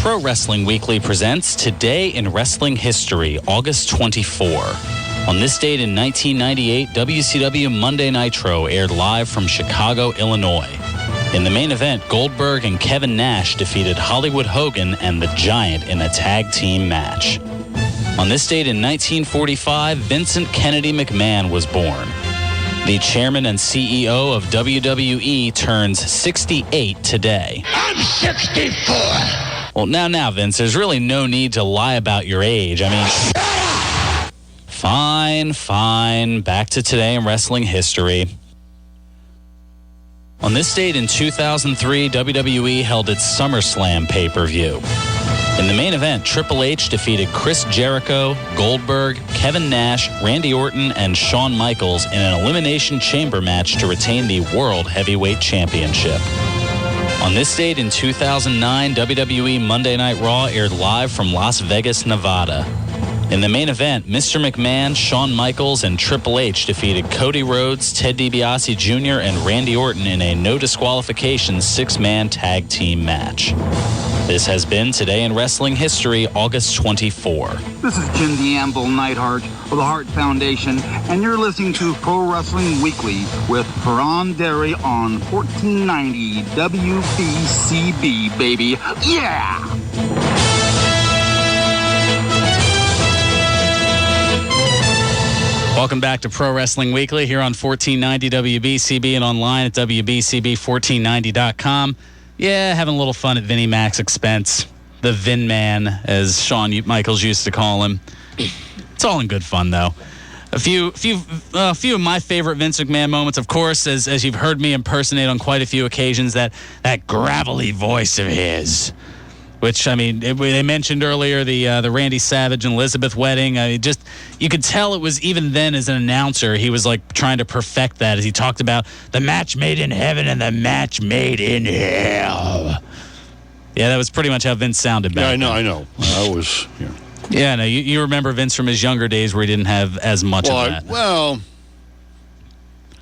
Pro Wrestling Weekly presents Today in Wrestling History, August 24. On this date in 1998, WCW Monday Nitro aired live from Chicago, Illinois. In the main event, Goldberg and Kevin Nash defeated Hollywood Hogan and the Giant in a tag team match. On this date in 1945, Vincent Kennedy McMahon was born. The chairman and CEO of WWE turns 68 today. I'm 64! Well, now, Vince, there's really no need to lie about your age. I mean, fine. Back to today in wrestling history. On this date in 2003, WWE held its SummerSlam pay-per-view. In the main event, Triple H defeated Chris Jericho, Goldberg, Kevin Nash, Randy Orton, and Shawn Michaels in an Elimination Chamber match to retain the World Heavyweight Championship. On this date in 2009, WWE Monday Night Raw aired live from Las Vegas, Nevada. In the main event, Mr. McMahon, Shawn Michaels, and Triple H defeated Cody Rhodes, Ted DiBiase Jr., and Randy Orton in a no disqualification six-man tag team match. This has been Today in Wrestling History, August 24. This is Jim the Anvil Neidhart of the Hart Foundation, and you're listening to Pro Wrestling Weekly with Fearon Derry on 1490 WBCB, baby. Yeah! Welcome back to Pro Wrestling Weekly here on 1490 WBCB and online at WBCB1490.com. Yeah, having a little fun at Vinnie Mac's expense. The Vin Man, as Shawn Michaels used to call him. It's all in good fun, though. A few of my favorite Vince McMahon moments, of course, as you've heard me impersonate on quite a few occasions, that gravelly voice of his. Which, I mean, they mentioned earlier the Randy Savage and Elizabeth wedding. You could tell it was, even then as an announcer, he was like trying to perfect that as he talked about the match made in heaven and the match made in hell. Yeah, that was pretty much how Vince sounded back then. I know. I was, yeah. Yeah, no, you remember Vince from his younger days where he didn't have as much of that.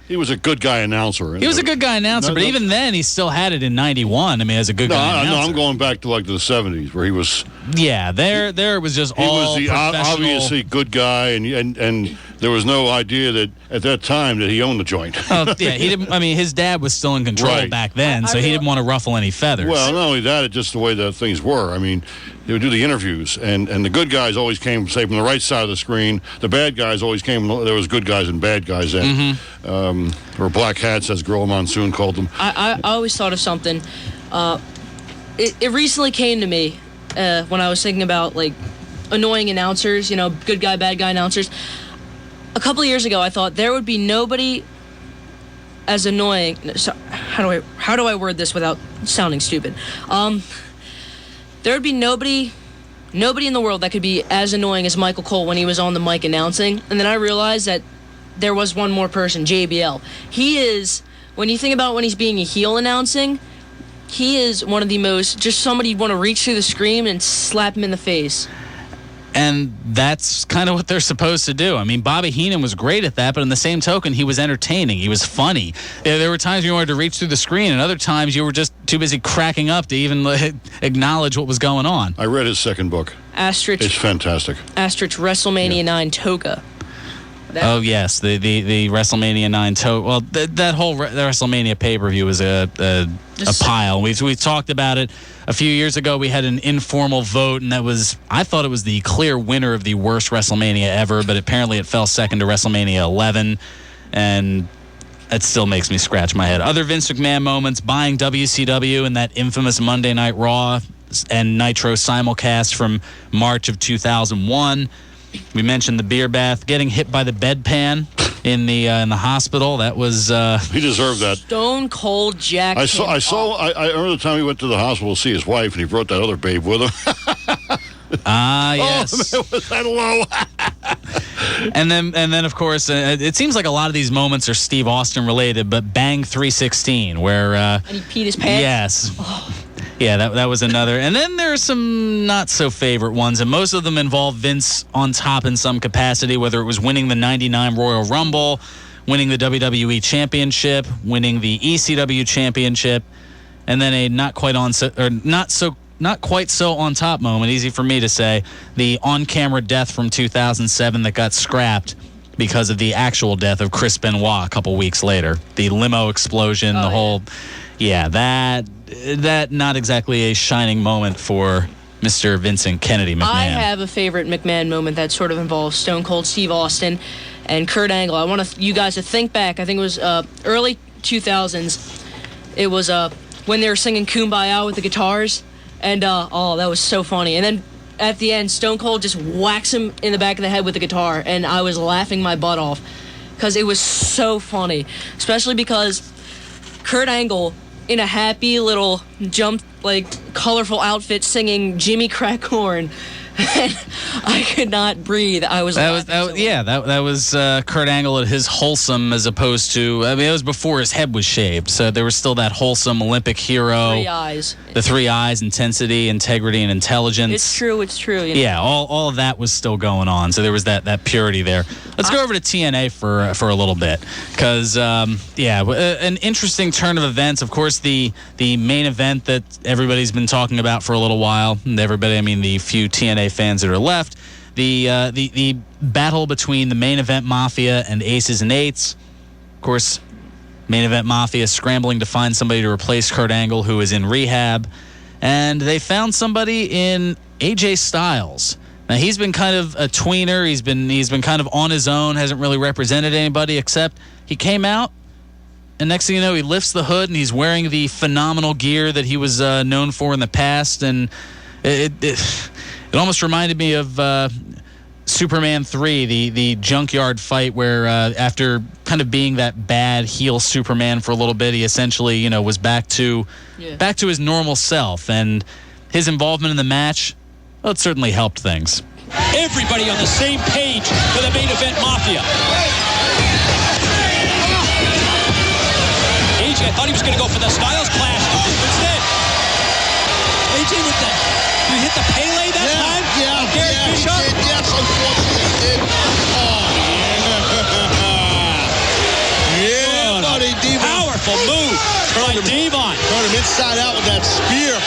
He was a good guy announcer. He was a good guy announcer, but even then, he still had it in 91. I mean, as a good guy announcer. No, I'm going back to like the 70s where he was. Yeah, there it was just all He was the professional. obviously good guy, and there was no idea that at that time that he owned the joint. Oh, yeah, he didn't. I mean, his dad was still in control back then, so he didn't want to ruffle any feathers. Well, not only that, it's just the way that things were. I mean, they would do the interviews, and the good guys always came, say, from the right side of the screen. The bad guys always came. There was good guys and bad guys then. Or black hats, as Gorilla Monsoon called them. I always thought of something. It recently came to me when I was thinking about, like, annoying announcers, good guy, bad guy announcers. A couple of years ago, I thought there would be nobody as annoying. So, how do I word this without sounding stupid? There would be nobody in the world that could be as annoying as Michael Cole when he was on the mic announcing. And then I realized that there was one more person, JBL. He is, when you think about when he's being a heel announcing, he is one of the most, just somebody you'd want to reach through the screen and slap him in the face. And that's kind of what they're supposed to do. I mean, Bobby Heenan was great at that, but in the same token, he was entertaining. He was funny. There were times you wanted to reach through the screen, and other times you were just too busy cracking up to even acknowledge what was going on. I read his second book. It's fantastic. WrestleMania 9 Toga. Oh, yes, the WrestleMania 9 Well, that whole WrestleMania pay-per-view was a pile. We talked about it a few years ago. We had an informal vote, and I thought it was the clear winner of the worst WrestleMania ever, but apparently it fell second to WrestleMania 11, and it still makes me scratch my head. Other Vince McMahon moments, buying WCW and that infamous Monday Night Raw and Nitro simulcast from March of 2001. We mentioned the beer bath, getting hit by the bedpan in the hospital. That was he deserved that. Stone Cold Jack. I remember the time he went to the hospital to see his wife, and he brought that other babe with him. Yes. Oh, was that low? and then of course, it seems like a lot of these moments are Steve Austin related, but Bang 316, where and he peed his pants. Yes. Oh. Yeah, that was another. And then there are some not-so-favorite ones, and most of them involve Vince on top in some capacity, whether it was winning the 99 Royal Rumble, winning the WWE Championship, winning the ECW Championship, and then a not so not quite so on top moment, easy for me to say, the on-camera death from 2007 that got scrapped because of the actual death of Chris Benoit a couple weeks later. The limo explosion, that not exactly a shining moment for Mr. Vincent Kennedy McMahon. I have a favorite McMahon moment that sort of involves Stone Cold Steve Austin and Kurt Angle. I want you guys to think back. I think it was early 2000s. It was when they were singing Kumbaya with the guitars, and that was so funny. And then at the end, Stone Cold just whacks him in the back of the head with the guitar, and I was laughing my butt off because it was so funny, especially because Kurt Angle, in a happy little colorful outfit, singing Jimmy Crack Corn. And I could not breathe. I was that was Kurt Angle at his wholesome, as opposed to, I mean, it was before his head was shaved, so there was still that wholesome Olympic hero. 3 eyes. The 3 eyes, intensity, integrity, and intelligence. It's true. You know? Yeah, all of that was still going on, so there was that purity there. Let's go over to TNA for a little bit, because an interesting turn of events. Of course, the main event that everybody's been talking about for a little while, and everybody, I mean the few TNA fans that are left, the battle between the Main Event Mafia and Aces and Eights. Of course, Main Event Mafia scrambling to find somebody to replace Kurt Angle, who is in rehab, and they found somebody in AJ Styles. Now, he's been kind of a tweener. He's been kind of on his own, hasn't really represented anybody, except he came out, and next thing you know, he lifts the hood and he's wearing the phenomenal gear that he was known for in the past, and it almost reminded me of Superman 3, the junkyard fight, where after kind of being that bad heel Superman for a little bit, he essentially, was back to his normal self. And his involvement in the match, well, it certainly helped things. Everybody on the same page for the Main Event Mafia. AJ, I thought he was going to go for the Styles Clash instead. AJ with the... Did he hit the Pele that time? Yeah, Garrett Bishop? he did. Yes, unfortunately he did. Oh, yeah, buddy, Devon. Powerful move by Devon. Turned him inside out with that spear.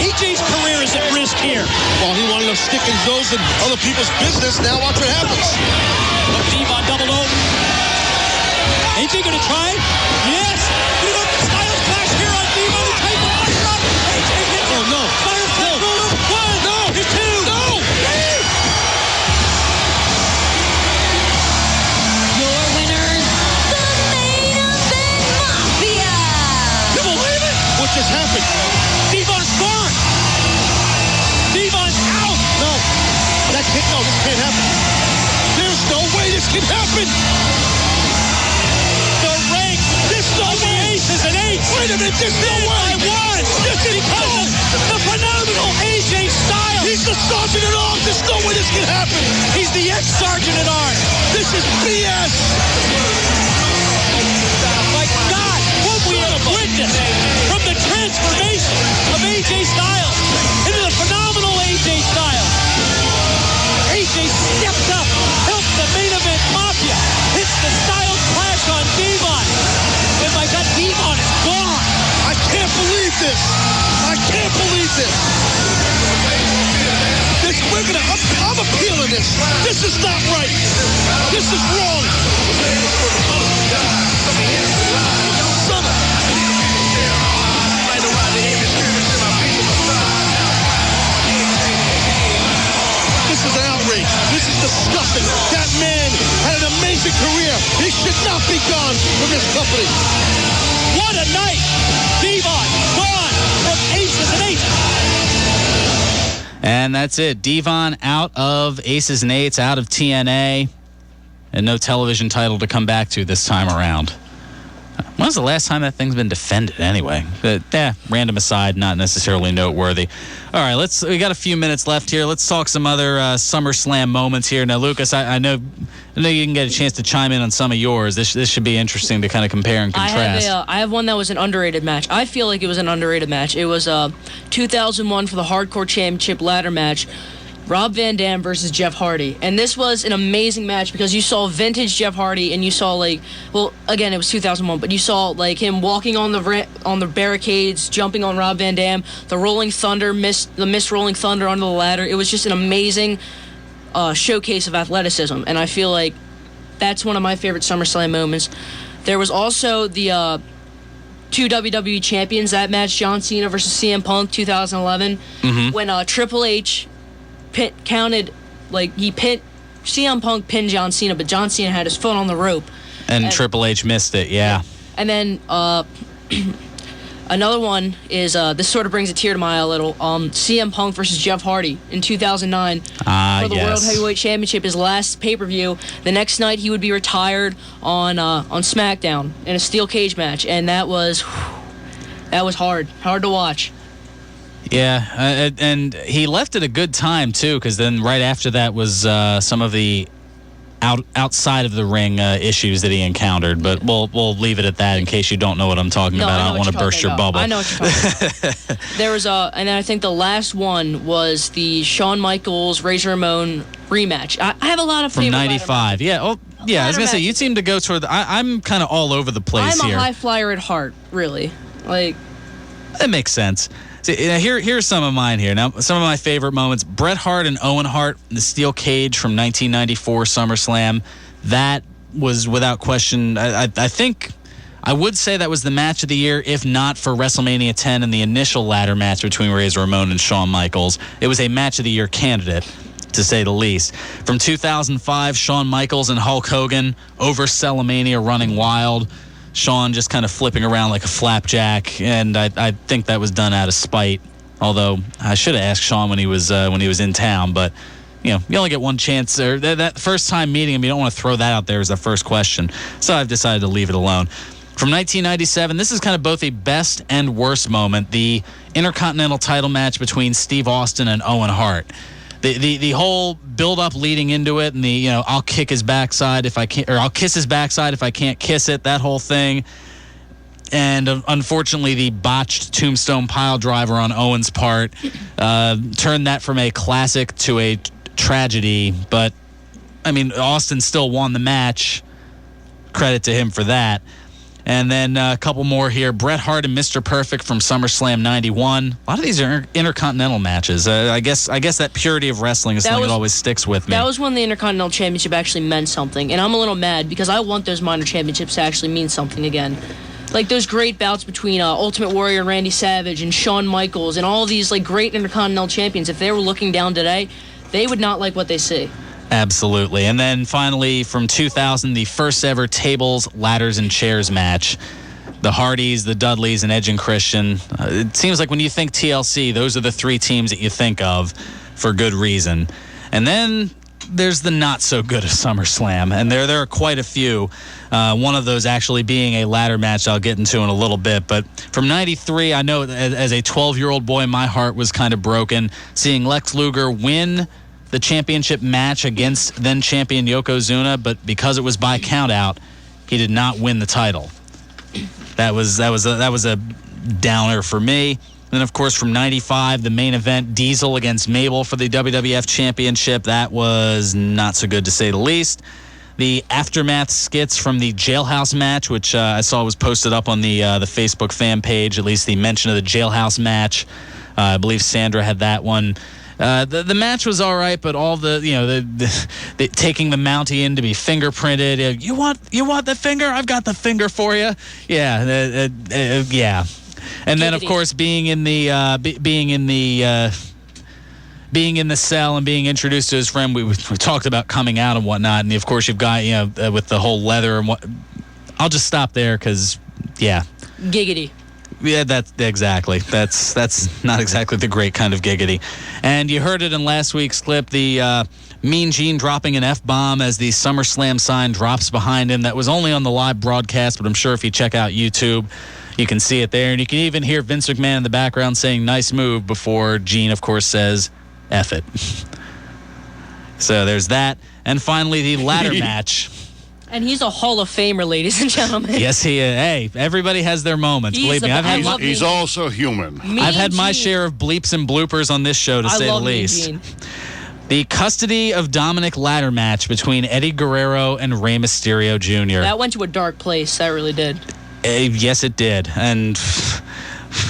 AJ's career is at risk here. Well, he wanted to stick his nose in other people's business. Now watch what happens. But Devon doubled over. AJ gonna try? Yes! We got the Styles Clash here on Devon. He tries to punch it up. AJ hits it. Oh, no. Styles Clash rolled up. 1, No. 2. No. Your winners, the Main Event Mafia. You believe it? What just happened? Devon's gone. Devon's out. No. This can't happen. There's no way this can happen. The rank. This no the Aces and Eights. Wait a minute, there's no way. By 1. This is Because the phenomenal AJ Styles. He's the sergeant at arms. There's no way this can happen. He's the ex-sergeant at arms. This is BS. My God, what we have witnessed from the transformation of AJ Styles into the phenomenal AJ Styles. AJ stepped up, helped the Main Event Mafia, hits the Styles Clash on Devon. And my God, Devon is gone. I can't believe this. I can't believe this. I'm appealing this. This is not right. This is wrong. This is an outrage. This is disgusting. That man had an amazing career. He should not be gone from this company. What a night. Devon gone from Aces and Eights. And that's it. Devon out of Aces and Eights, out of TNA, and no television title to come back to this time around. When was the last time that thing's been defended anyway? But, random aside, not necessarily noteworthy. All right, we got a few minutes left here. Let's talk some other SummerSlam moments here. Now, Lucas, I know you can get a chance to chime in on some of yours. This should be interesting to kind of compare and contrast. I have one that was an underrated match. I feel like it was an underrated match. It was 2001 for the Hardcore Championship ladder match. Rob Van Dam versus Jeff Hardy. And this was an amazing match because you saw vintage Jeff Hardy and you saw, again, it was 2001, but you saw, him walking on the barricades, jumping on Rob Van Dam, the Rolling Thunder, the missed Rolling Thunder onto the ladder. It was just an amazing showcase of athleticism. And I feel like that's one of my favorite SummerSlam moments. There was also the two WWE champions, that match, John Cena versus CM Punk, 2011, when Triple H CM Punk pinned John Cena, but John Cena had his foot on the rope. And Triple H missed it, yeah. And then another one is, this sort of brings a tear to my eye a little, CM Punk versus Jeff Hardy in 2009 for the World Heavyweight Championship, his last pay-per-view. The next night he would be retired on SmackDown in a steel cage match, and that was hard to watch. Yeah, and he left at a good time, too, because then right after that was some of the outside of the ring issues that he encountered. But we'll leave it at that in case you don't know what I'm talking about. I don't want to burst your bubble. I know what you're talking about. There was and then I think the last one was the Shawn Michaels Razor Ramon rematch. I have a lot of from '95. Yeah. Oh, yeah. I was gonna say you seem to go toward. I'm kind of all over the place here. I'm a high flyer at heart, really. That makes sense. See, here's some of mine here. Now, some of my favorite moments. Bret Hart and Owen Hart in the steel cage from 1994 SummerSlam. That was, without question, I think I would say that was the match of the year, if not for WrestleMania 10 and the initial ladder match between Razor Ramon and Shawn Michaels. It was a match of the year candidate, to say the least. From 2005, Shawn Michaels and Hulk Hogan over Cellamania Running Wild. Shawn just kind of flipping around like a flapjack, and I think that was done out of spite. Although I should have asked Shawn when he was in town, but you only get one chance. Or that first time meeting him, you don't want to throw that out there as the first question. So I've decided to leave it alone. From 1997, this is kind of both a best and worst moment: the Intercontinental title match between Steve Austin and Owen Hart. The whole build-up leading into it, and the I'll kick his backside if I can't, or I'll kiss his backside if I can't kiss it, that whole thing. And unfortunately, the botched tombstone pile driver on Owen's part turned that from a classic to a tragedy. But I mean, Austin still won the match. Credit to him for that. And then a couple more here. Bret Hart and Mr. Perfect from SummerSlam 91. A lot of these are intercontinental matches. I guess that purity of wrestling is something that always sticks with me. That was when the Intercontinental Championship actually meant something. And I'm a little mad because I want those minor championships to actually mean something again. Like those great bouts between Ultimate Warrior and Randy Savage and Shawn Michaels and all these great Intercontinental champions. If they were looking down today, they would not like what they see. Absolutely. And then finally, from 2000, the first ever tables, ladders, and chairs match. The Hardys, the Dudleys, and Edge and Christian. It seems like when you think TLC, those are the three teams that you think of for good reason. And then there's the not so good of SummerSlam, and there are quite a few. One of those actually being a ladder match I'll get into in a little bit. But from 93, I know as a 12-year-old boy, my heart was kind of broken. Seeing Lex Luger win the championship match against then-champion Yokozuna, but because it was by countout, he did not win the title. That was a downer for me. And then, of course, from 95, the main event, Diesel against Mabel for the WWF Championship. That was not so good, to say the least. The aftermath skits from the Jailhouse match, which I saw was posted up on the Facebook fan page, at least the mention of the Jailhouse match. I believe Sandra had that one. The match was all right, but all the taking the Mountie in to be fingerprinted. You want the finger? I've got the finger for you. Yeah, yeah. And then, of course, being in the cell and being introduced to his friend, we talked about coming out and whatnot. And of course, you've got with the whole leather and what. I'll just stop there because, yeah. Giggity. Yeah, that's exactly. That's not exactly the great kind of giggity. And you heard it in last week's clip, the Mean Gene dropping an F-bomb as the SummerSlam sign drops behind him. That was only on the live broadcast, but I'm sure if you check out YouTube, you can see it there. And you can even hear Vince McMahon in the background saying, "Nice move," before Gene, of course, says, "F it." So there's that. And finally, the ladder match. And he's a Hall of Famer, ladies and gentlemen. Yes, he is. Hey, everybody has their moments. Believe me, he's also human. I've had my share of bleeps and bloopers on this show, to say the least. The custody of Dominic ladder match between Eddie Guerrero and Rey Mysterio Jr. That went to a dark place. That really did. Yes, it did. And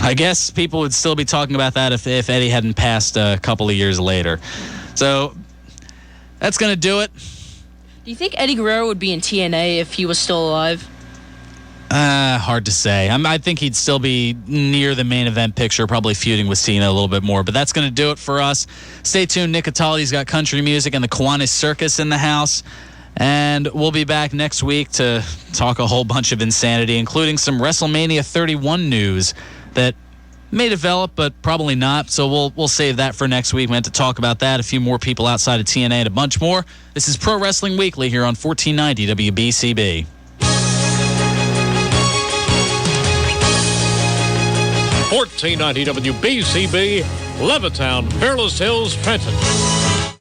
I guess people would still be talking about that if Eddie hadn't passed a couple of years later. So that's going to do it. Do you think Eddie Guerrero would be in TNA if he was still alive? Hard to say. I think he'd still be near the main event picture, probably feuding with Cena a little bit more. But that's going to do it for us. Stay tuned. Nick Catali's got country music and the Kiwanis Circus in the house. And we'll be back next week to talk a whole bunch of insanity, including some WrestleMania 31 news that may develop, but probably not. So we'll save that for next week. We have to talk about that, a few more people outside of TNA, and a bunch more. This is Pro Wrestling Weekly here on 1490 WBCB. 1490 WBCB, Levittown, Fairless Hills, Trenton.